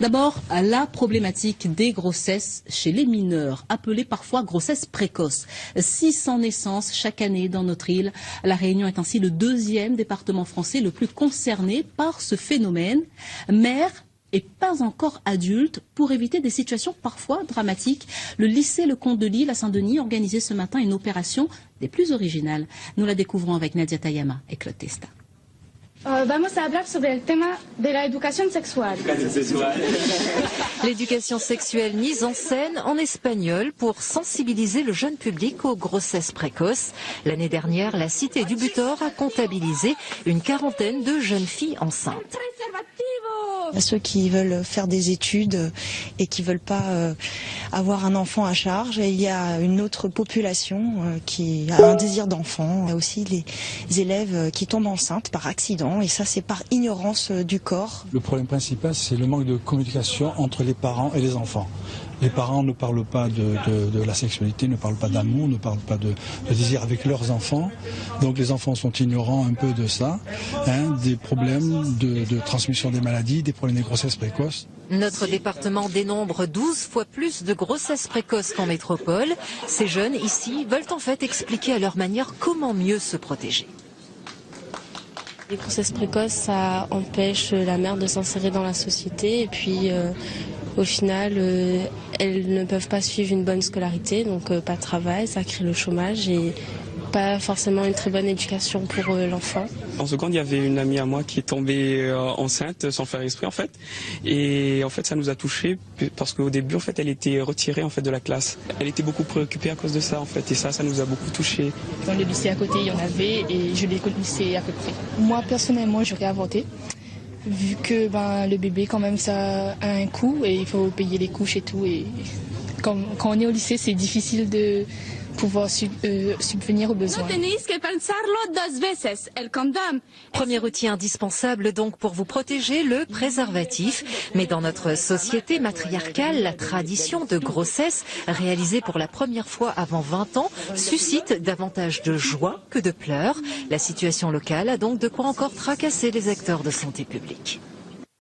D'abord, la problématique des grossesses chez les mineurs, appelée parfois grossesse précoce. 600 naissances chaque année dans notre île. La Réunion est ainsi le deuxième département français le plus concerné par ce phénomène. Mère et pas encore adulte, pour éviter des situations parfois dramatiques. Le lycée Le Comte de Lille à Saint-Denis organisait ce matin une opération des plus originales. Nous la découvrons avec Nadia Tayama et Claude Testa. Vamos a hablar sobre el tema de la educación sexual. L'éducation sexuelle mise en scène en espagnol pour sensibiliser le jeune public aux grossesses précoces. L'année dernière, la Cité du Butor a comptabilisé une quarantaine de jeunes filles enceintes. À ceux qui veulent faire des études et qui veulent pas avoir un enfant à charge. Et il y a une autre population qui a un désir d'enfant. Il y a aussi les élèves qui tombent enceintes par accident et ça c'est par ignorance du corps. Le problème principal c'est le manque de communication entre les parents et les enfants. Les parents ne parlent pas de la sexualité, ne parlent pas d'amour, ne parlent pas de désir avec leurs enfants. Donc les enfants sont ignorants un peu de ça, des problèmes de transmission des maladies, des problèmes de grossesse précoce. Notre département dénombre 12 fois plus de grossesses précoces qu'en métropole. Ces jeunes ici veulent en fait expliquer à leur manière comment mieux se protéger. Les grossesses précoces, ça empêche la mère de s'insérer dans la société et puis au final, elles ne peuvent pas suivre une bonne scolarité, donc pas de travail, ça crée le chômage et pas forcément une très bonne éducation pour l'enfant. En seconde, il y avait une amie à moi qui est tombée enceinte sans faire exprès en fait. Et en fait, ça nous a touchés parce qu'au début, en fait, elle était retirée en fait de la classe. Elle était beaucoup préoccupée à cause de ça en fait. Et ça nous a beaucoup touchés. Dans le lycée à côté, il y en avait et je les connaissais à peu près. Moi, personnellement, j'aurais avorté. Vu que le bébé, quand même, ça a un coût et il faut payer les couches et tout. Et quand on est au lycée, c'est difficile de pouvoir subvenir aux besoins. Premier outil indispensable donc pour vous protéger, le préservatif. Mais dans notre société matriarcale, la tradition de grossesse, réalisée pour la première fois avant 20 ans, suscite davantage de joie que de pleurs. La situation locale a donc de quoi encore tracasser les acteurs de santé publique.